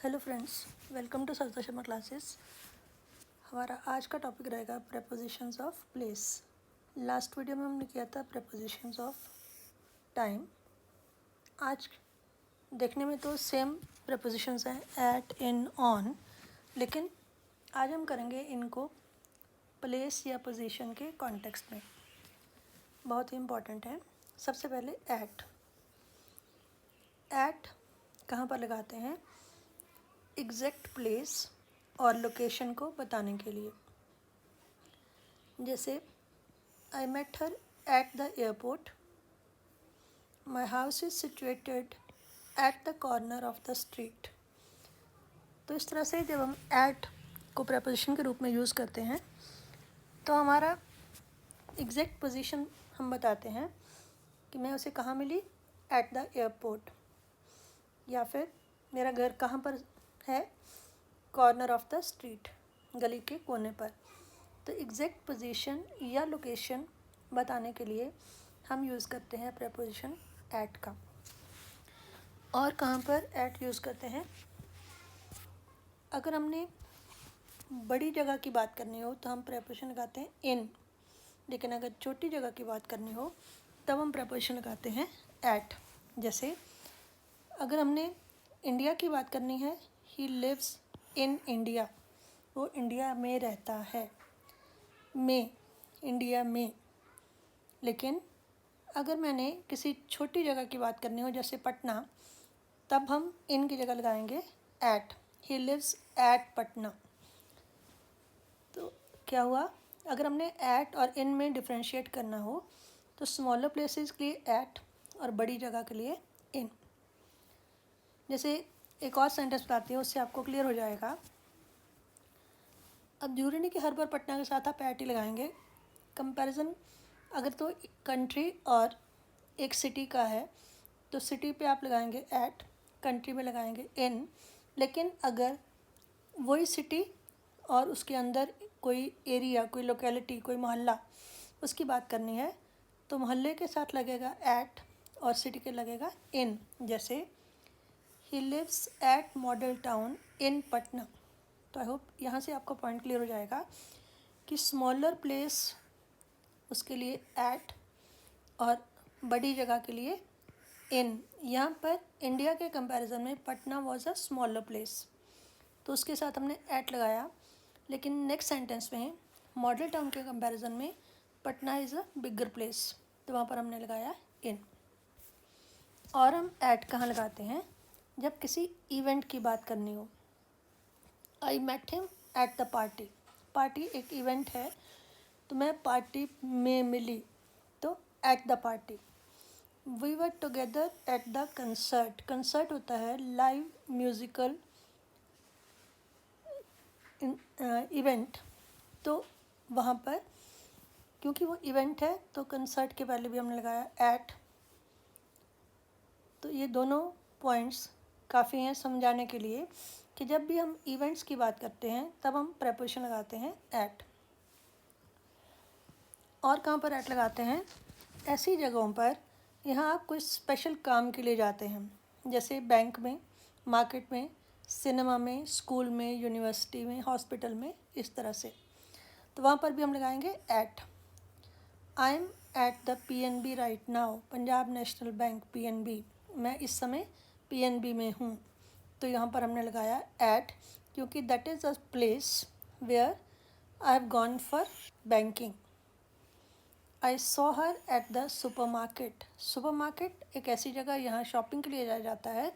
Hello friends, welcome to Sarita Sharma classes. हमारा आज का टॉपिक रहेगा prepositions of place. Last video में हमने किया था प्रेपोजिशंस ऑफ टाइम। आज देखने में तो सेम प्रेपोजिशंस हैं, एट, इन, ऑन, लेकिन आज हम करेंगे इनको प्लेस या पोजीशन के कॉन्टेक्स्ट में। बहुत ही इम्पॉर्टेंट है। सबसे पहले एट कहाँ पर लगाते हैं? एग्जैक्ट प्लेस और लोकेशन को बताने के लिए। जैसे I met her at the airport, my house is situated at the corner of the street. तो इस तरह से जब हम एट को प्रपोजिशन के रूप में यूज़ करते हैं तो हमारा एग्जैक्ट पोजीशन हम बताते हैं कि मैं उसे कहाँ मिली, एट द एयरपोर्ट, या फिर मेरा घर कहाँ पर है, कॉर्नर ऑफ द स्ट्रीट, गली के कोने पर। तो एग्जैक्ट पोजीशन या लोकेशन बताने के लिए हम यूज़ करते हैं प्रपोजिशन एट का। और कहाँ पर एट यूज़ करते हैं? अगर हमने बड़ी जगह की बात करनी हो तो हम प्रपोजिशन लगाते हैं इन, लेकिन अगर छोटी जगह की बात करनी हो तब हम प्रपोजिशन लगाते हैं एट। जैसे अगर हमने इंडिया की बात करनी है, ही लिव्स इन इंडिया, वो इंडिया में रहता है, में, इंडिया में। लेकिन अगर मैंने किसी छोटी जगह की बात करनी हो जैसे पटना, तब हम इन की जगह लगाएंगे at, he lives at Patna. तो क्या हुआ? अगर हमने एट और इन में डिफ्रेंशिएट करना हो तो स्मॉलर प्लेसेस के लिए एट और बड़ी जगह के लिए इन। जैसे एक और सेंटेंस बताती हूँ, उससे आपको क्लियर हो जाएगा। अब जरूरी नहीं कि हर बार पटना के साथ आप एट ही लगाएंगे। कंपैरिजन अगर तो कंट्री और एक सिटी का है तो सिटी पे आप लगाएंगे एट, कंट्री में लगाएंगे इन। लेकिन अगर वही सिटी और उसके अंदर कोई एरिया, कोई लोकेलिटी, कोई मोहल्ला, उसकी बात करनी है तो मोहल्ले के साथ लगेगा एट और सिटी के लगेगा इन। जैसे he lives at model town in Patna. तो आई होप यहाँ से आपको पॉइंट क्लियर हो जाएगा कि स्मॉलर प्लेस उसके लिए एट और बड़ी जगह के लिए इन। यहाँ पर इंडिया के कंपैरिजन में Patna was a smaller place, तो उसके साथ हमने एट लगाया। लेकिन नेक्स्ट सेंटेंस में मॉडल टाउन के कंपैरिजन में Patna is a bigger place, तो वहाँ पर हमने लगाया इन। और हम एट कहाँ लगाते हैं? जब किसी इवेंट की बात करनी हो। I met him at the party, party एक इवेंट है तो मैं पार्टी में मिली, तो at the party. We were together at the concert, concert होता है लाइव म्यूज़िकल इवेंट, तो वहाँ पर क्योंकि वो इवेंट है तो कंसर्ट के पहले भी हमने लगाया एट। तो ये दोनों पॉइंट्स काफ़ी हैं समझाने के लिए कि जब भी हम इवेंट्स की बात करते हैं तब हम प्रपोजिशन लगाते हैं एट। और कहाँ पर एट लगाते हैं? ऐसी जगहों पर यहाँ आप कोई स्पेशल काम के लिए जाते हैं, जैसे बैंक में, मार्केट में, सिनेमा में, स्कूल में, यूनिवर्सिटी में, हॉस्पिटल में, इस तरह से। तो वहाँ पर भी हम लगाएंगे at. I am at the PNB right now, Punjab National Bank PNB, मैं इस समय PNB में हूँ, तो यहाँ पर हमने लगाया एट, क्योंकि that is a place where I have gone for banking. I saw her at the supermarket, supermarket एक ऐसी जगह यहाँ शॉपिंग के लिए जाया जाता है,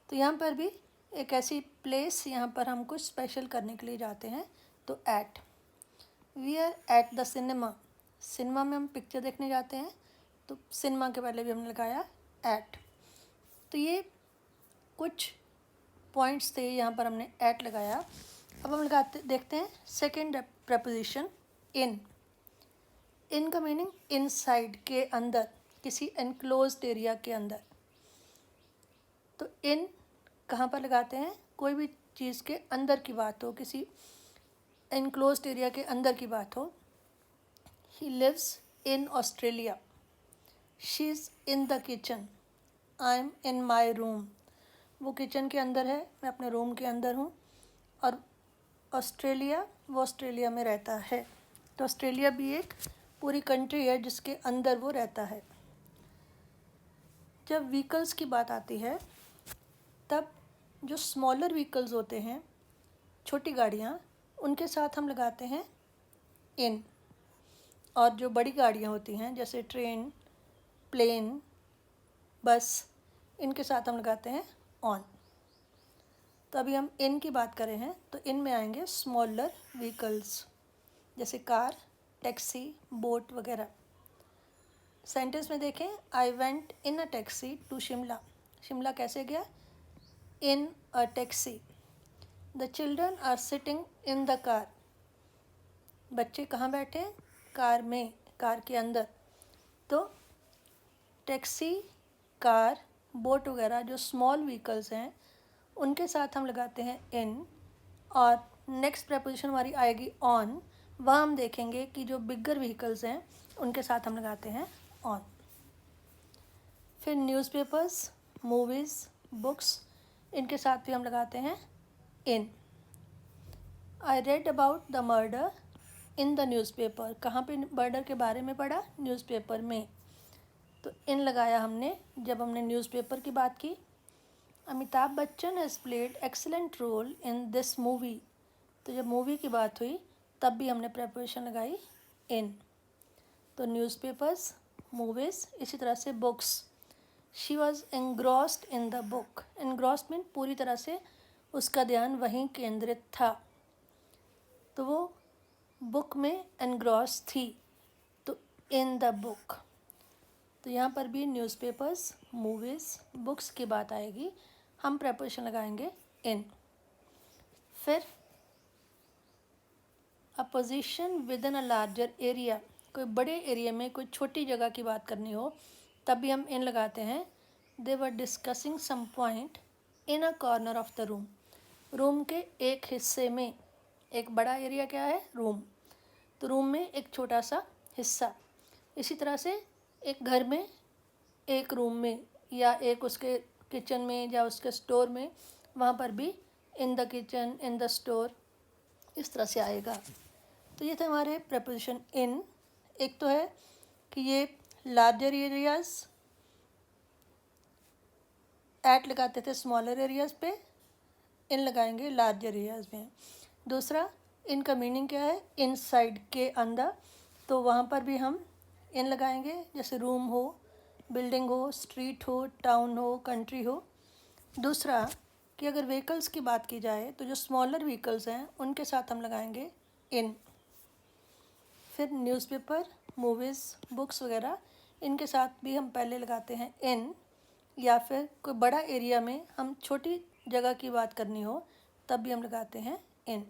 तो यहाँ पर भी एक ऐसी प्लेस यहाँ पर हम कुछ स्पेशल करने के लिए जाते हैं, तो at. We are at the cinema, cinema में हम पिक्चर देखने जाते हैं, तो सिनेमा के पहले भी हमने लगाया एट। तो ये कुछ पॉइंट्स थे, यहाँ पर हमने एट लगाया। अब हम लगाते देखते हैं सेकेंड प्रपोजिशन इन। इन का मीनिंग इनसाइड, के अंदर, किसी एनक्लोज्ड एरिया के अंदर। तो इन कहाँ पर लगाते हैं? कोई भी चीज़ के अंदर की बात हो, किसी एनक्लोज्ड एरिया के अंदर की बात हो। He lives in Australia, she is in the kitchen, I am in my room, वो किचन के अंदर है, मैं अपने रूम के अंदर हूँ। और ऑस्ट्रेलिया, वो ऑस्ट्रेलिया में रहता है। तो ऑस्ट्रेलिया भी एक पूरी कंट्री है जिसके अंदर वो रहता है। जब व्हीकल्स की बात आती है तब जो स्मॉलर व्हीकल्स होते हैं, छोटी गाड़ियाँ, उनके साथ हम लगाते हैं इन। और जो बड़ी गाड़ियाँ होती हैं जैसे ट्रेन, प्लेन, बस, इनके साथ हम लगाते हैं ऑन। तो अभी हम इन की बात करें हैं तो इन में आएंगे स्मॉलर व्हीकल्स जैसे कार, टैक्सी, बोट वगैरह। सेंटेंस में देखें, I went in a taxi to Shimla. Shimla कैसे गया? In a taxi. The children are sitting in the car. बच्चे कहाँ बैठे? कार में, कार के अंदर। तो टैक्सी, कार, बोट वगैरह जो स्मॉल व्हीकल्स हैं उनके साथ हम लगाते हैं इन। और नेक्स्ट प्रपोजिशन हमारी आएगी ऑन। वहाँ हम देखेंगे कि जो बिगर व्हीकल्स हैं उनके साथ हम लगाते हैं ऑन। फिर न्यूज़पेपर्स, मूवीज़, बुक्स, इनके साथ भी हम लगाते हैं in. I read about the murder in the newspaper. कहाँ पे मर्डर के बारे में पढ़ा? न्यूज़पेपर में। तो इन लगाया हमने जब हमने न्यूज़पेपर की बात की। Amitabh Bachchan has played excellent role in this movie. तो जब मूवी की बात हुई तब भी हमने प्रेपोजिशन लगाई इन। तो न्यूज़पेपर्स, मूवीज़, इसी तरह से books. She was engrossed in the book. Engrossed mean पूरी तरह से उसका ध्यान वहीं केंद्रित था, तो वो बुक में एनग्रॉस थी, तो इन द बुक। तो यहाँ पर भी न्यूज़पेपर्स, मूवीज़, बुक्स की बात आएगी, हम प्रेपोजिशन लगाएंगे इन। फिर a position with in a larger area. कोई बड़े एरिया में कोई छोटी जगह की बात करनी हो तब भी हम इन लगाते हैं। They were discussing some point in a corner of the room. Room के एक हिस्से में, एक बड़ा एरिया क्या है? रूम। तो रूम में एक छोटा सा हिस्सा। इसी तरह से एक घर में, एक रूम में, या एक उसके किचन में या उसके स्टोर में, वहाँ पर भी इन the kitchen, in the store, इस तरह से आएगा। तो ये थे हमारे प्रेपोजिशन इन। एक तो है कि ये लार्जर एरियाज, एट लगाते थे स्मॉलर एरियाज़ पे, इन लगाएंगे लार्जर एरियाज़ में। दूसरा, इनका मीनिंग क्या है? इनसाइड, के अंदर। तो वहाँ पर भी हम इन लगाएंगे, जैसे रूम हो, बिल्डिंग हो, स्ट्रीट हो, टाउन हो, कंट्री हो। दूसरा कि अगर व्हीकल्स की बात की जाए तो जो स्मॉलर व्हीकल्स हैं उनके साथ हम लगाएंगे इन। फिर न्यूज़पेपर, मूवीज़, बुक्स वगैरह, इनके साथ भी हम पहले लगाते हैं इन। या फिर कोई बड़ा एरिया में हम छोटी जगह की बात करनी हो तब भी हम लगाते हैं इन।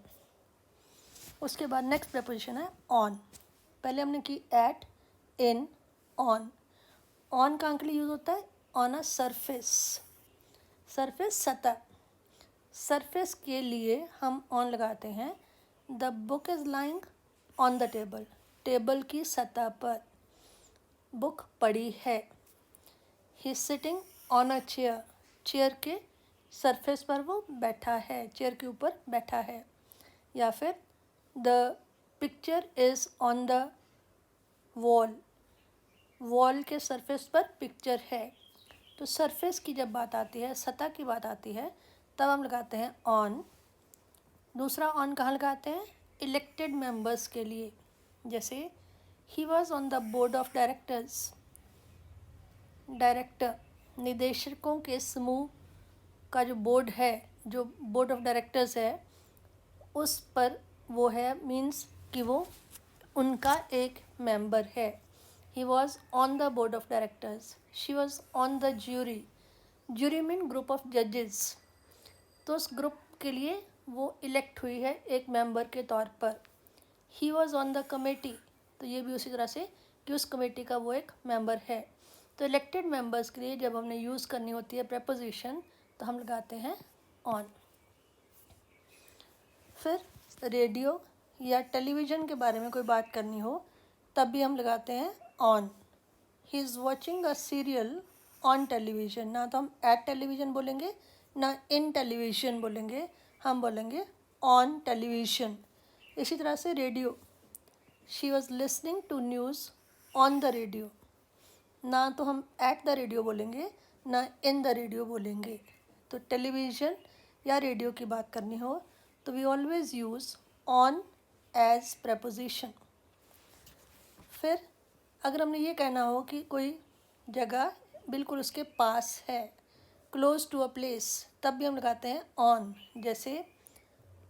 उसके बाद नेक्स्ट प्रपोजिशन है ऑन। पहले हमने की एट, इन, ऑन। ऑन कहाँ के लिए यूज़ होता है? On a surface. सरफेस, सतह। सरफेस के लिए हम ऑन लगाते हैं। The book is lying on the table. Table की सतह पर बुक पड़ी है। He is sitting on a chair. Chair के सरफेस पर वो बैठा है, चेयर के ऊपर बैठा है। या फिर the picture is on the wall. Wall के सरफेस पर पिक्चर है। तो सरफेस की जब बात आती है, सतह की बात आती है, तब हम लगाते हैं ऑन। दूसरा ऑन कहाँ लगाते हैं? इलेक्टेड मेंबर्स के लिए। जैसे he was on the board of directors. Director, निदेशकों के समूह का जो बोर्ड है, जो बोर्ड ऑफ डायरेक्टर्स है, उस पर वो है, मीन्स कि वो उनका एक मेंबर है। He was on the board of directors. She was on the jury. Jury mean group of जजेस। तो उस ग्रुप के लिए वो इलेक्ट हुई है एक मेंबर के तौर पर। He was on the committee. तो ये भी उसी तरह से कि उस कमेटी का वो एक मेंबर है। तो इलेक्टेड मेंबर्स के लिए जब हमने यूज़ करनी होती है प्रेपोजिशन तो हम लगाते हैं ऑन। फिर रेडियो या टेलीविज़न के बारे में कोई बात करनी हो तब भी हम लगाते हैं on. He is watching a serial on television. ना तो हम एट टेलीविज़न बोलेंगे ना इन टेलीविज़न बोलेंगे, हम बोलेंगे ऑन टेलीविज़न। इसी तरह से radio, she was listening to news on the radio. ना तो हम एट द रेडियो बोलेंगे, ना इन द रेडियो बोलेंगे। तो टेलीविज़न या रेडियो की बात करनी हो तो we always use on as preposition. फिर अगर हमने ये कहना हो कि कोई जगह बिल्कुल उसके पास है, क्लोज टू अ प्लेस, तब भी हम लगाते हैं ऑन। जैसे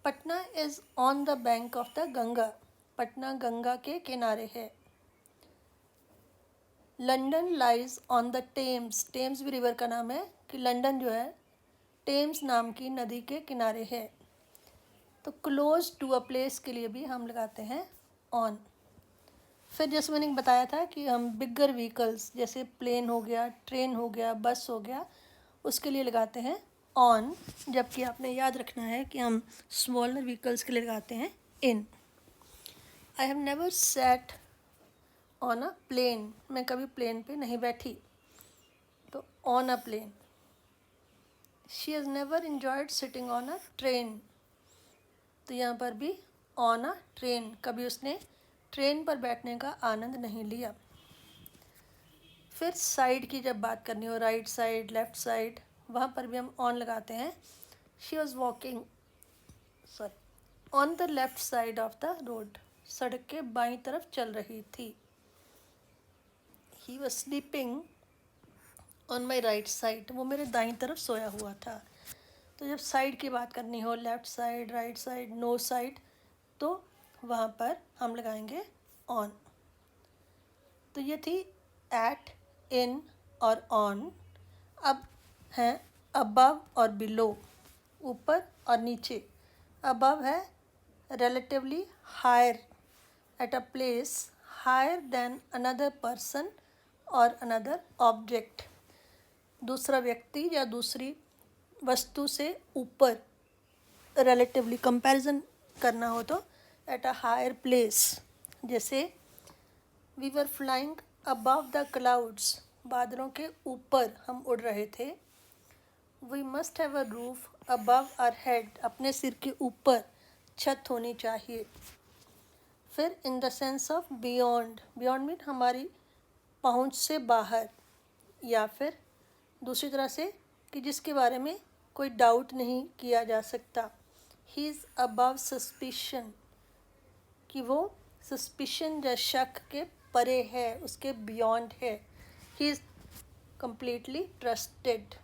Patna is on the bank of the Ganga, Patna Ganga के किनारे है। London lies on the Thames, Thames भी रिवर का नाम है कि लंदन जो है टेम्स नाम की नदी के किनारे है। तो क्लोज टू अ प्लेस के लिए भी हम लगाते हैं ऑन। फिर जैसे मैंने बताया था कि हम बिगर व्हीकल्स जैसे प्लेन हो गया, ट्रेन हो गया, बस हो गया, उसके लिए लगाते हैं ऑन, जबकि आपने याद रखना है कि हम स्मॉलर व्हीकल्स के लिए लगाते हैं in. I have never sat on a plane, मैं कभी प्लेन पे नहीं बैठी, तो on a plane. She has never enjoyed sitting on a train, तो यहाँ पर भी ऑन अ ट्रेन, कभी उसने ट्रेन पर बैठने का आनंद नहीं लिया। फिर साइड की जब बात करनी हो, राइट साइड, लेफ़्ट साइड, वहाँ पर भी हम ऑन लगाते हैं। She was walking on the left side of the road, सड़क के बाईं तरफ चल रही थी। He was sleeping on my right side, वो मेरे दाईं तरफ सोया हुआ था। तो जब साइड की बात करनी हो, left side, right side, no side, तो वहाँ पर हम लगाएंगे ऑन। तो ये थी एट, इन और ऑन। अब हैं अबव और बिलो, ऊपर और नीचे। अबव है relatively higher at a place higher than another person or another object, दूसरा व्यक्ति या दूसरी वस्तु से ऊपर, relatively comparison करना हो तो at a higher place। जैसे we were flying above the clouds, बादलों के ऊपर हम उड़ रहे थे। We must have a roof above our head, अपने सिर के ऊपर छत होनी चाहिए। फिर in the sense of beyond, beyond mean हमारी पहुंच से बाहर, या फिर दूसरी तरह से कि जिसके बारे में कोई डाउट नहीं किया जा सकता। ही इज़ अबव सस्पिशन, कि वो सस्पिशन या शक के परे है, उसके बियॉन्ड है। He is completely trusted.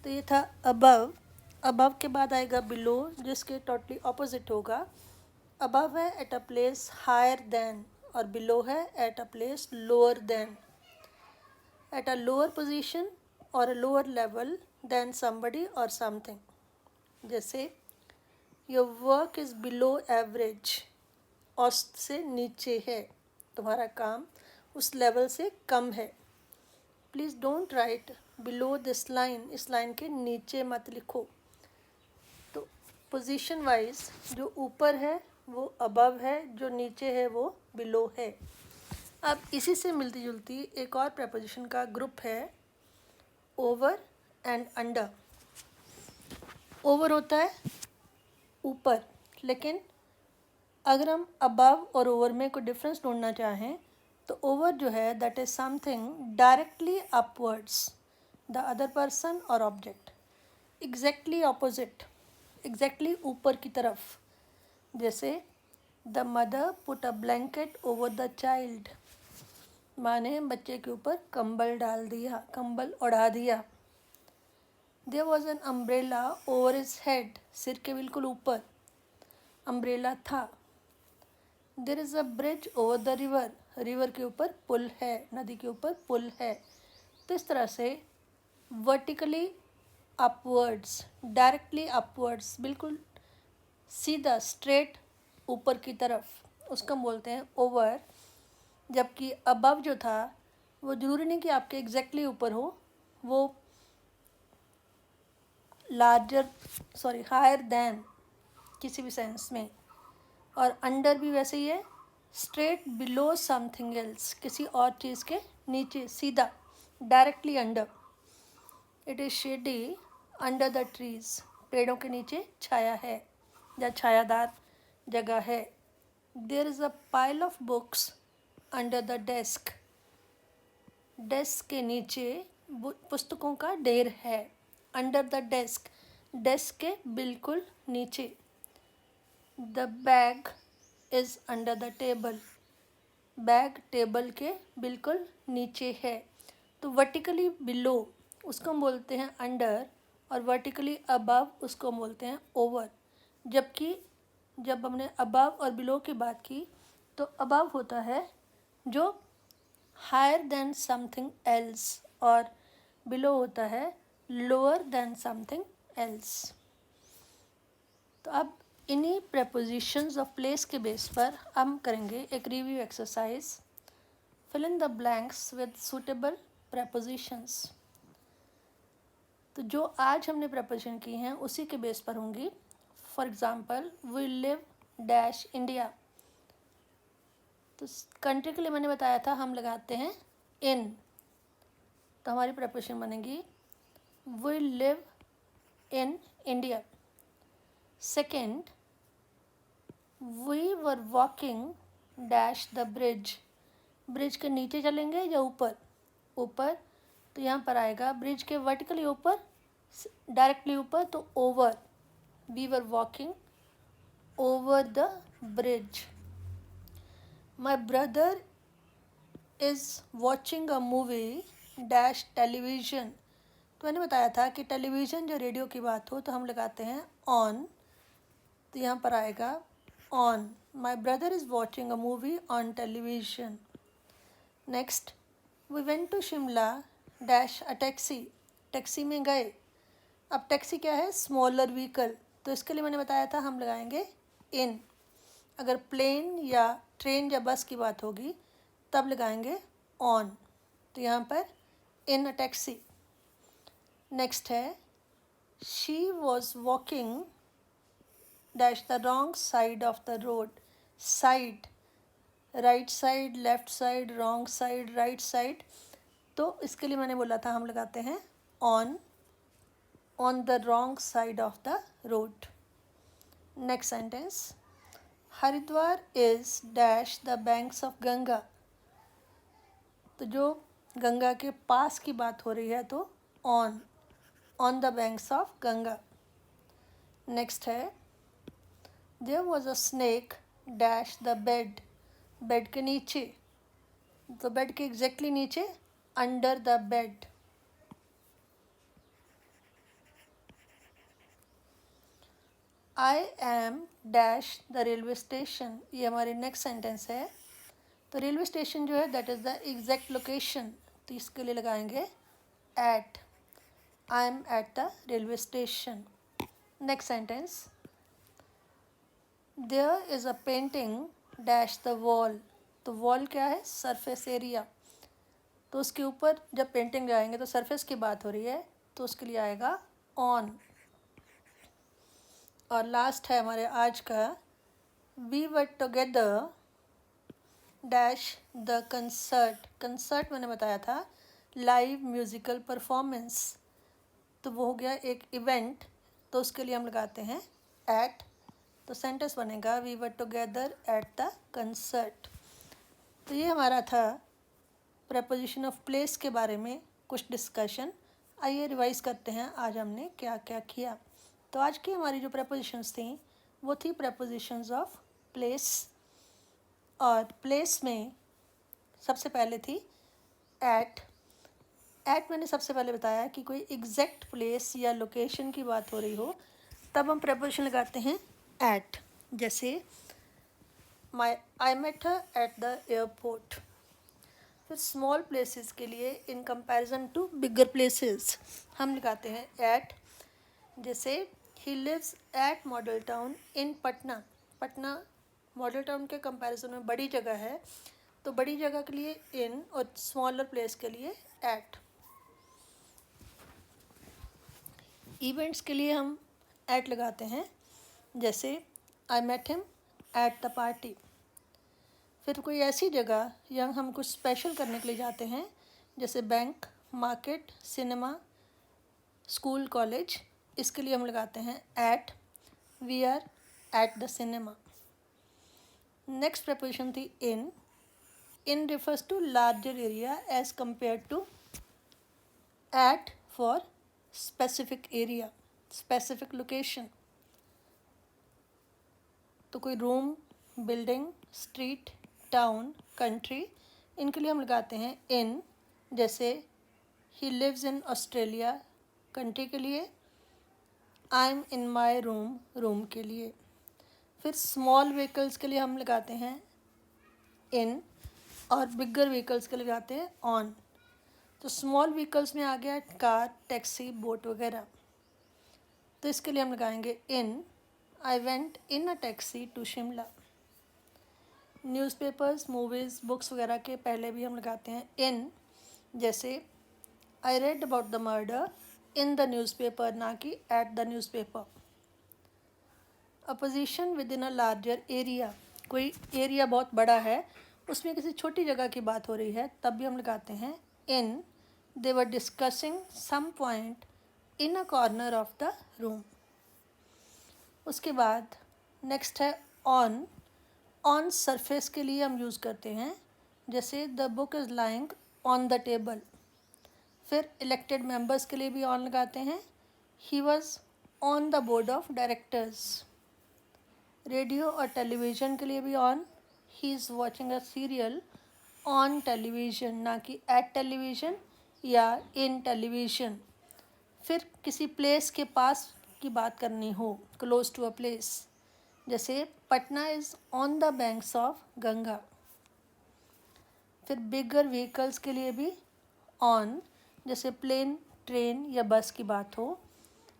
तो ये था अबव। अबव के बाद आएगा बिलो, जिसके टोटली ऑपोजिट होगा। अबव है at a place higher than, और बिलो है at a place lower than, at a lower position और a lower level than somebody और समथिंग। जैसे your work is below average, औसत से नीचे है, तुम्हारा काम उस लेवल से कम है। Please don't write below this line, इस लाइन के नीचे मत लिखो। तो पोजीशन वाइज जो ऊपर है वो अबव है, जो नीचे है वो बिलो है। अब इसी से मिलती जुलती एक और प्रपोजिशन का ग्रुप है ओवर एंड अंडर। ओवर होता है ऊपर, लेकिन अगर हम अबव और ओवर में कोई डिफरेंस ढूंढना चाहें तो ओवर जो है that is something directly upwards the other person और ऑब्जेक्ट। एग्जैक्टली ऑपोजिट, एग्जैक्टली ऊपर की तरफ। जैसे the mother put a blanket over the child, माँ ने बच्चे के ऊपर कंबल डाल दिया, कंबल ओढ़ा दिया। There was an umbrella over his head, सिर के बिल्कुल ऊपर अम्ब्रेला था। There is a bridge over the river, river के ऊपर पुल है, नदी के ऊपर पुल है। तो इस तरह से वर्टिकली अपवर्ड्स, डायरेक्टली अपवर्ड्स, बिल्कुल सीधा स्ट्रेट ऊपर की तरफ, उसको हम बोलते हैं ओवर। जबकि अबव जो था वो ज़रूरी नहीं कि आपके एग्जैक्टली ऊपर हो, वो लार्जर हायर देन किसी भी सेंस में। और अंडर भी वैसे ही है, स्ट्रेट बिलो समथिंग एल्स, किसी और चीज़ के नीचे, सीधा, directly under. It is shady under the trees, पेड़ों के नीचे छाया है या छायादार जगह है। There is a pile of books under the desk, desk के नीचे पुस्तकों का ढेर है। अंडर द डेस्क, डेस्क के बिल्कुल नीचे। The bag is under the table, bag table के बिल्कुल नीचे है। तो वर्टिकली बिलो उसको हम बोलते हैं अंडर, और वर्टिकली अबव उसको हम बोलते हैं ओवर। जबकि जब हमने अबव और बिलो की बात की तो अबव होता है जो हायर देन समथिंग एल्स, और बिलो होता है लोअर देन समथिंग एल्स। तो अब इन्हीं prepositions ऑफ प्लेस के बेस पर हम करेंगे एक review exercise. Fill in the blanks with suitable prepositions। तो जो आज हमने प्रपोजिशन की हैं उसी के बेस पर होंगी। For example, we live dash India, तो कंट्री के लिए मैंने बताया था हम लगाते हैं इन, तो हमारी प्रपोजिशन बनेगी we live in India. Second, we were walking dash the bridge, bridge के नीचे चलेंगे या ऊपर, ऊपर, तो यहाँ पर आएगा ब्रिज के वर्टिकली ऊपर, डायरेक्टली ऊपर, तो over, we were walking over the bridge. My brother is watching a movie dash television, तो मैंने बताया था कि टेलीविज़न जो रेडियो की बात हो तो हम लगाते हैं ऑन, तो यहाँ पर आएगा on. My brother is watching a movie on television. Next, we went to Shimla dash a taxi, taxi में गए। अब टैक्सी क्या है, स्मॉलर व्हीकल, तो इसके लिए मैंने बताया था हम लगाएंगे इन। अगर प्लेन या ट्रेन या बस की बात होगी तब लगाएंगे ऑन, तो यहाँ पर इन अ टैक्सी। नेक्स्ट है, she was walking dash the wrong side of the road, side, right side, left side, wrong side, right side, तो इसके लिए मैंने बोला था हम लगाते हैं on the wrong side of the road. Next sentence, Haridwar is dash the banks of Ganga, तो जो गंगा के पास की बात हो रही है तो on the banks of Ganga. Next है, there was a snake dash the bed, bed के नीचे, तो बेड के एग्जैक्टली नीचे, under the bed. I am dash the railway station, ये हमारी नेक्स्ट सेंटेंस है। तो रेलवे स्टेशन जो है that is the exact location, तो इसके लिए लगाएंगे at, I am at the railway station. Next sentence, there is a painting dash the wall, तो वॉल क्या है, सरफेस एरिया, तो उसके ऊपर जब पेंटिंग लगाएंगे तो सरफेस की बात हो रही है तो उसके लिए आएगा ऑन। और लास्ट है हमारे आज का, we were together dash the concert, concert मैंने बताया था लाइव म्यूज़िकल परफॉर्मेंस, तो वो हो गया एक इवेंट, तो उसके लिए हम लगाते हैं एट, तो सेंटेंस बनेगा we were together at the concert. तो ये हमारा था प्रपोजिशन ऑफ प्लेस के बारे में कुछ डिस्कशन। आइए रिवाइज करते हैं आज हमने क्या क्या किया। तो आज की हमारी जो प्रपोजिशंस थी वो थी प्रपोजिशंस ऑफ प्लेस, और प्लेस में सबसे पहले थी एट। एट मैंने सबसे पहले बताया कि कोई एग्जैक्ट प्लेस या लोकेशन की बात हो रही हो तब हम प्रपोजिशन लगाते हैं एट। जैसे I met her at the airport. फिर स्मॉल प्लेसेस के लिए in comparison to bigger places हम लगाते हैं एट। जैसे he lives at model town in Patna, Patna model town के कंपैरिजन में बड़ी जगह है, तो बड़ी जगह के लिए इन और स्मॉलर प्लेस के लिए एट। इवेंट्स के लिए हम एट लगाते हैं, जैसे I met him at the party. फिर कोई ऐसी जगह या हम कुछ स्पेशल करने के लिए जाते हैं, जैसे bank, market, cinema, school, college, इसके लिए हम लगाते हैं at, we are at the cinema. Next preposition थी in. In refers to larger area as compared to at for specific area, specific location। तो कोई room, building, street, town, country, इनके लिए हम लगाते हैं इन। जैसे he lives in Australia, country के लिए। I am in my room, room के लिए। फिर स्मॉल व्हीकल्स के लिए हम लगाते हैं इन, और बिगर व्हीकल्स के लिए लगाते हैं ऑन। तो स्मॉल व्हीकल्स में आ गया कार, टैक्सी, बोट वगैरह। तो इसके लिए हम लगाएंगे in. I went in a taxi to Shimla. Newspapers, movies, books वगैरह के पहले भी हम लगाते हैं इन। जैसे I read about the murder in the newspaper, ना कि at the newspaper. A position within a larger area, कोई एरिया बहुत बड़ा है, उसमें किसी छोटी जगह की बात हो रही है, तब भी हम लगाते हैं in. They were discussing some point in a corner of the room. उसके बाद नेक्स्ट है ऑन। ऑन सरफेस के लिए हम यूज़ करते हैं, जैसे the book is lying on the table. फिर इलेक्टेड मेंबर्स के लिए भी ऑन लगाते हैं, he was on the board of directors. Radio और टेलीविज़न के लिए भी on, he is watching a serial on television, ना कि एट टेलीविज़न या इन टेलीविज़न। फिर किसी प्लेस के पास की बात करनी हो, क्लोज टू अ प्लेस, जैसे Patna is on the banks of Ganga. फिर बिगर व्हीकल्स के लिए भी ऑन, जैसे प्लेन, ट्रेन या बस की बात हो।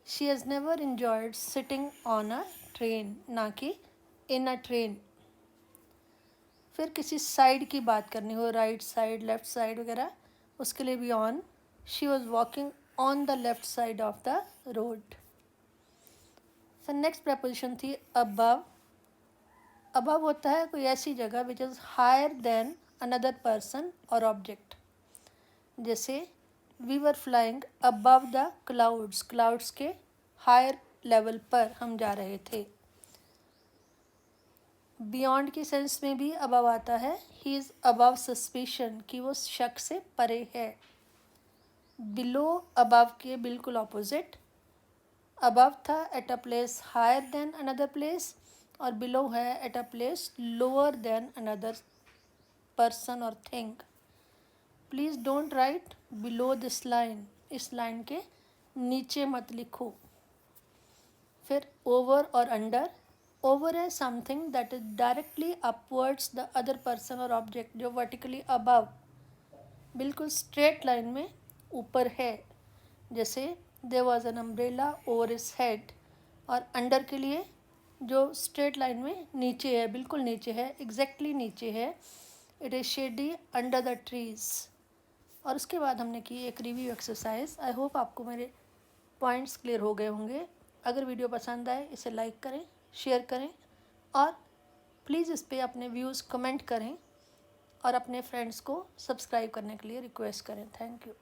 She has never enjoyed sitting on a train, ना कि इन अ ट्रेन। फिर किसी साइड की बात करनी हो, राइट साइड, लेफ़्ट साइड वगैरह, उसके लिए भी on. She was walking on the left side of the road. फिर नेक्स्ट प्रपोजिशन थी अबव। अबव होता है कोई ऐसी जगह which is higher than another person और ऑब्जेक्ट। जैसे we were flying above the clouds, clouds के हायर लेवल पर हम जा रहे थे। बियॉन्ड की सेंस में भी अबव आता है, ही इज़ अबव सस्पिशन, कि वो शक से परे है। बिलो अबव के बिल्कुल ऑपोजिट। अबव था at a place higher than another place, और बिलो है at a place lower than another person और thing. Please don't write below this line, इस लाइन के नीचे मत लिखो। फिर ओवर और अंडर। ओवर है something that is directly upwards the other person और ऑब्जेक्ट, जो वर्टिकली अबव, बिल्कुल स्ट्रेट लाइन में ऊपर है। जैसे there was an umbrella over his head. और अंडर के लिए जो स्ट्रेट लाइन में नीचे है, बिल्कुल नीचे है, एग्जैक्टली नीचे है। It is shady under the trees. और उसके बाद हमने की एक रिव्यू एक्सरसाइज। आई होप आपको मेरे पॉइंट्स क्लियर हो गए होंगे। अगर वीडियो पसंद आए इसे लाइक करें, शेयर करें, और प्लीज़ इस पर अपने व्यूज़ कमेंट करें, और अपने फ्रेंड्स को सब्सक्राइब करने के लिए रिक्वेस्ट करें। Thank you.